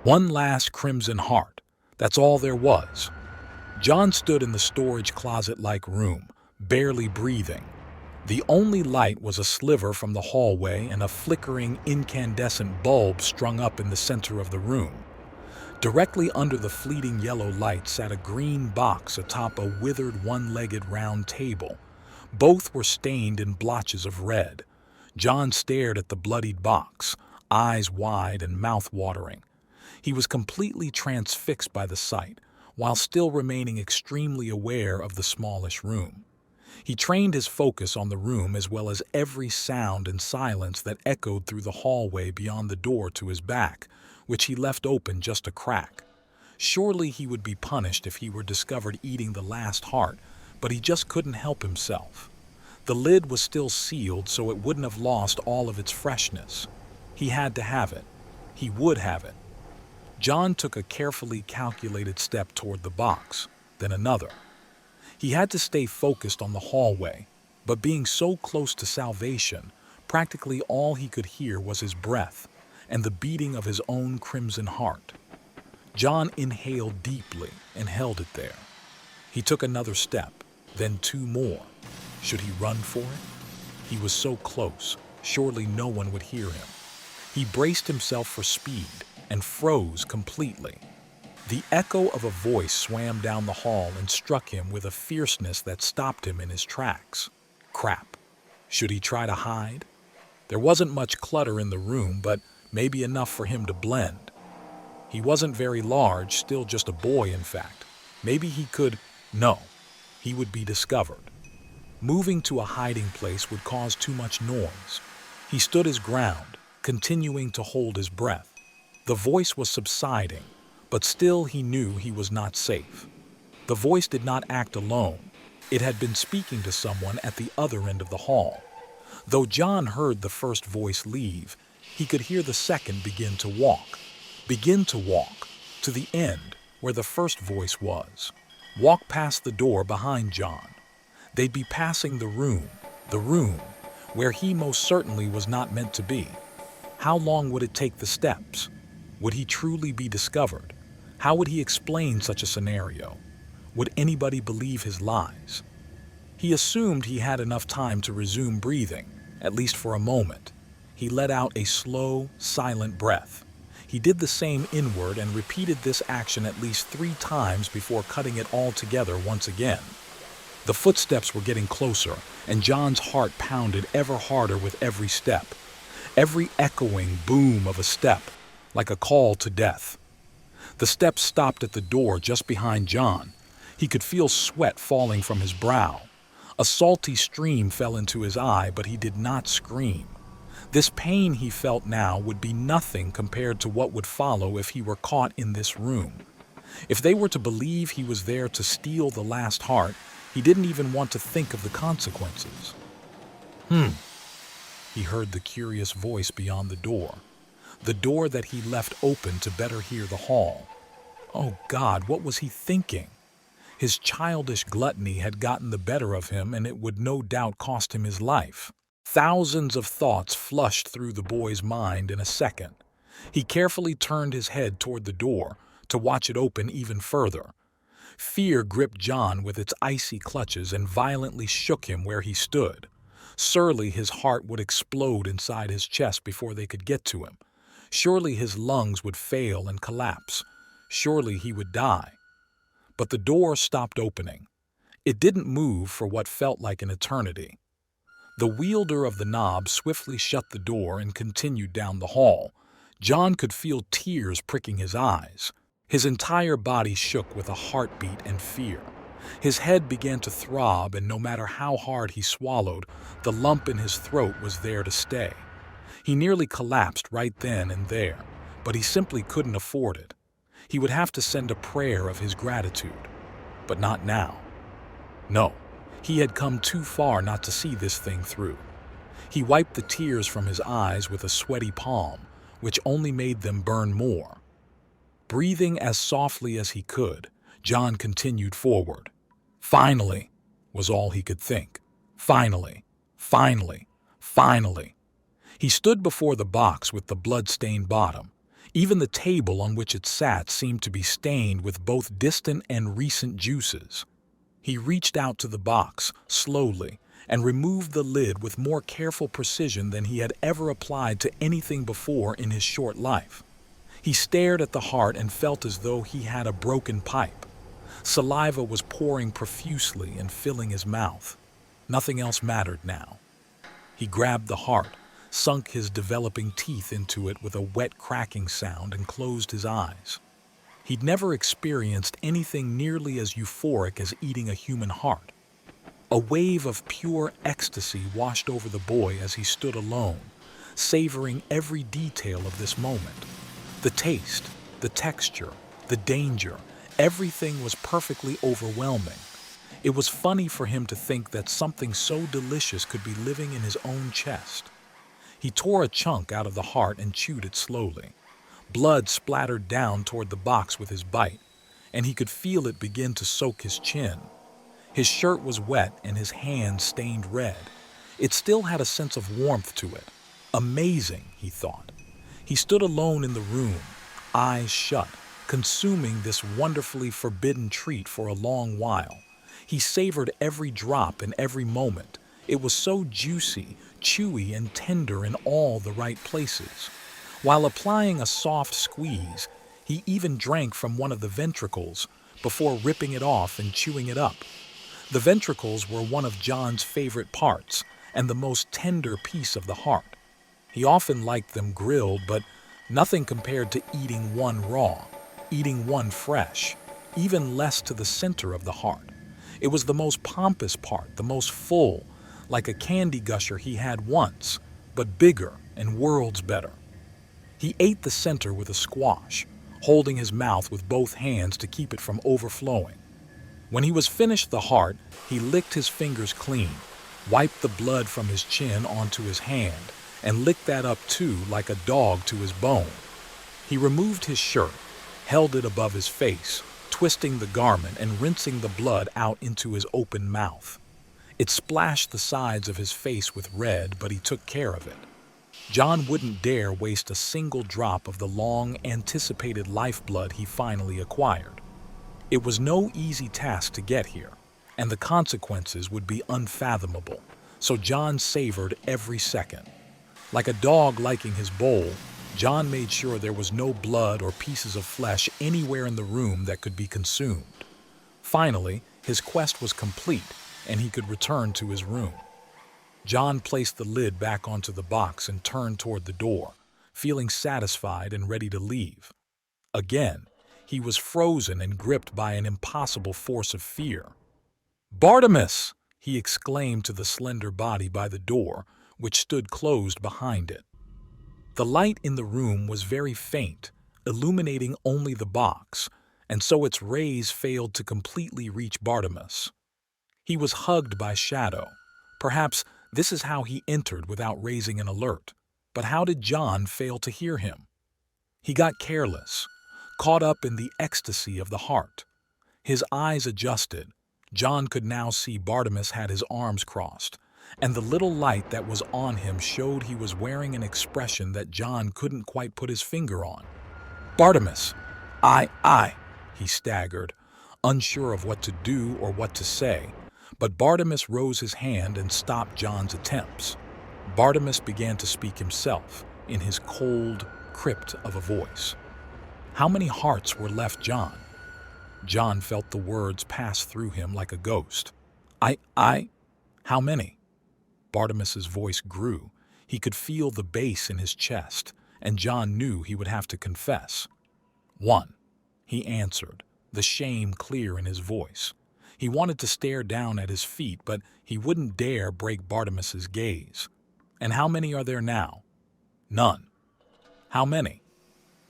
One last crimson heart. That's all there was. John stood in the storage closet-like room, barely breathing. The only light was a sliver from the hallway and a flickering, incandescent bulb strung up in the center of the room. Directly under the fleeting yellow light sat a green box atop a withered one-legged round table. Both were stained in blotches of red. John stared at the bloodied box, eyes wide and mouth watering. He was completely transfixed by the sight, while still remaining extremely aware of the smallish room. He trained his focus on the room as well as every sound and silence that echoed through the hallway beyond the door to his back, which he left open just a crack. Surely he would be punished if he were discovered eating the last heart, but he just couldn't help himself. The lid was still sealed, so it wouldn't have lost all of its freshness. He had to have it. He would have it. John took a carefully calculated step toward the box, then another. He had to stay focused on the hallway, but being so close to salvation, practically all he could hear was his breath and the beating of his own crimson heart. John inhaled deeply and held it there. He took another step, then two more. Should he run for it? He was so close, surely no one would hear him. He braced himself for speed and froze completely. The echo of a voice swam down the hall and struck him with a fierceness that stopped him in his tracks. Crap. Should he try to hide? There wasn't much clutter in the room, but maybe enough for him to blend. He wasn't very large, still just a boy, in fact. Maybe he could... No. He would be discovered. Moving to a hiding place would cause too much noise. He stood his ground, continuing to hold his breath. The voice was subsiding, but still he knew he was not safe. The voice did not act alone. It had been speaking to someone at the other end of the hall. Though John heard the first voice leave, he could hear the second begin to walk to the end where the first voice was. Walk past the door behind John. They'd be passing the room where he most certainly was not meant to be. How long would it take the steps? Would he truly be discovered? How would he explain such a scenario? Would anybody believe his lies? He assumed he had enough time to resume breathing, at least for a moment. He let out a slow, silent breath. He did the same inward and repeated this action at least 3 times before cutting it all together once again. The footsteps were getting closer, and John's heart pounded ever harder with every step. Every echoing boom of a step, like a call to death. The steps stopped at the door just behind John. He could feel sweat falling from his brow. A salty stream fell into his eye, but he did not scream. This pain he felt now would be nothing compared to what would follow if he were caught in this room. If they were to believe he was there to steal the last heart, he didn't even want to think of the consequences. He heard the curious voice beyond the door that he left open to better hear the hall. Oh God, what was he thinking? His childish gluttony had gotten the better of him, and it would no doubt cost him his life. Thousands of thoughts flushed through the boy's mind in a second. He carefully turned his head toward the door to watch it open even further. Fear gripped John with its icy clutches and violently shook him where he stood. Surely his heart would explode inside his chest before they could get to him. Surely his lungs would fail and collapse. Surely he would die. But the door stopped opening. It didn't move for what felt like an eternity. The wielder of the knob swiftly shut the door and continued down the hall. John could feel tears pricking his eyes. His entire body shook with a heartbeat and fear. His head began to throb, and no matter how hard he swallowed, the lump in his throat was there to stay. He nearly collapsed right then and there, but he simply couldn't afford it. He would have to send a prayer of his gratitude. But not now. No, he had come too far not to see this thing through. He wiped the tears from his eyes with a sweaty palm, which only made them burn more. Breathing as softly as he could, John continued forward. Finally, was all he could think. Finally, finally, finally. He stood before the box with the blood-stained bottom. Even the table on which it sat seemed to be stained with both distant and recent juices. He reached out to the box, slowly, and removed the lid with more careful precision than he had ever applied to anything before in his short life. He stared at the heart and felt as though he had a broken pipe. Saliva was pouring profusely and filling his mouth. Nothing else mattered now. He grabbed the heart, sunk his developing teeth into it with a wet cracking sound, and closed his eyes. He'd never experienced anything nearly as euphoric as eating a human heart. A wave of pure ecstasy washed over the boy as he stood alone, savoring every detail of this moment. The taste, the texture, the danger, everything was perfectly overwhelming. It was funny for him to think that something so delicious could be living in his own chest. He tore a chunk out of the heart and chewed it slowly. Blood splattered down toward the box with his bite, and he could feel it begin to soak his chin. His shirt was wet and his hands stained red. It still had a sense of warmth to it. Amazing, he thought. He stood alone in the room, eyes shut, consuming this wonderfully forbidden treat for a long while. He savored every drop and every moment. It was so juicy, chewy, and tender in all the right places. While applying a soft squeeze, he even drank from one of the ventricles before ripping it off and chewing it up. The ventricles were one of John's favorite parts and the most tender piece of the heart. He often liked them grilled, but nothing compared to eating one raw, eating one fresh, even less to the center of the heart. It was the most pompous part, the most full, like a candy gusher he had once, but bigger and worlds better. He ate the center with a squash, holding his mouth with both hands to keep it from overflowing. When he was finished the heart, he licked his fingers clean, wiped the blood from his chin onto his hand, and licked that up too like a dog to his bone. He removed his shirt, held it above his face, twisting the garment and rinsing the blood out into his open mouth. It splashed the sides of his face with red, but he took care of it. John wouldn't dare waste a single drop of the long-anticipated lifeblood he finally acquired. It was no easy task to get here, and the consequences would be unfathomable, so John savored every second. Like a dog liking his bowl, John made sure there was no blood or pieces of flesh anywhere in the room that could be consumed. Finally, his quest was complete, and he could return to his room. John placed the lid back onto the box and turned toward the door, feeling satisfied and ready to leave. Again, he was frozen and gripped by an impossible force of fear. "Bartimus!" he exclaimed to the slender body by the door, which stood closed behind it. The light in the room was very faint, illuminating only the box, and so its rays failed to completely reach Bartimus. He was hugged by shadow. Perhaps this is how he entered without raising an alert. But how did John fail to hear him? He got careless, caught up in the ecstasy of the heart. His eyes adjusted. John could now see Bartimus had his arms crossed, and the little light that was on him showed he was wearing an expression that John couldn't quite put his finger on. "Bartimus, I," he staggered, unsure of what to do or what to say. But Bartimus rose his hand and stopped John's attempts. Bartimus began to speak himself, in his cold crypt of a voice. How many hearts were left, John? John felt the words pass through him like a ghost. I, how many? Bartimus's voice grew. He could feel the bass in his chest, and John knew he would have to confess. "One," he answered, the shame clear in his voice. He wanted to stare down at his feet, but he wouldn't dare break Bartimus's gaze. "And how many are there now?" "None." "How many?"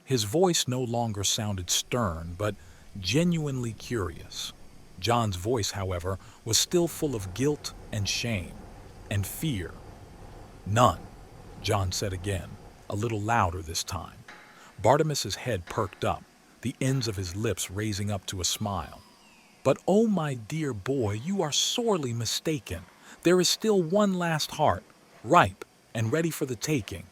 His voice no longer sounded stern, but genuinely curious. John's voice, however, was still full of guilt and shame and fear. "None," John said again, a little louder this time. Bartimus's head perked up, the ends of his lips raising up to a smile. "But oh, my dear boy, you are sorely mistaken. There is still one last heart, ripe and ready for the taking."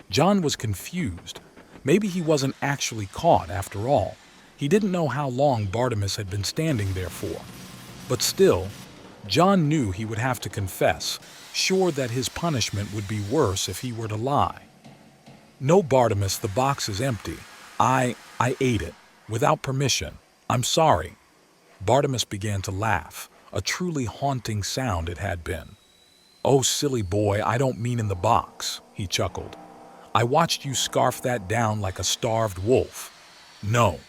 John was confused. Maybe he wasn't actually caught after all. He didn't know how long Bartimaeus had been standing there for. But still, John knew he would have to confess, sure that his punishment would be worse if he were to lie. "No, Bartimaeus, the box is empty. I ate it. Without permission. I'm sorry." Bartimaeus began to laugh, a truly haunting sound it had been. "Oh, silly boy, I don't mean in the box," he chuckled. "I watched you scarf that down like a starved wolf." "No."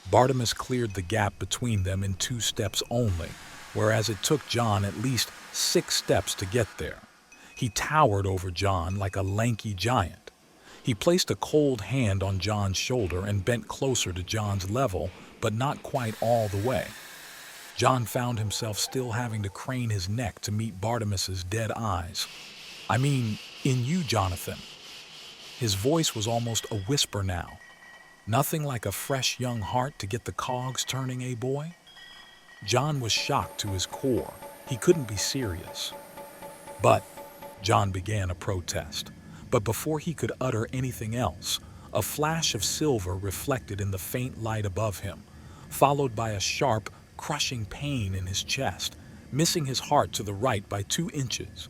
Bartimaeus cleared the gap between them in 2 steps only, whereas it took John at least 6 steps to get there. He towered over John like a lanky giant. He placed a cold hand on John's shoulder and bent closer to John's level, but not quite all the way. John found himself still having to crane his neck to meet Bartimaeus's dead eyes. "I mean, in you, Jonathan." His voice was almost a whisper now. "Nothing like a fresh young heart to get the cogs turning, eh, boy?" John was shocked to his core. He couldn't be serious. "But," John began a protest. But before he could utter anything else, a flash of silver reflected in the faint light above him, followed by a sharp, crushing pain in his chest, missing his heart to the right by 2 inches.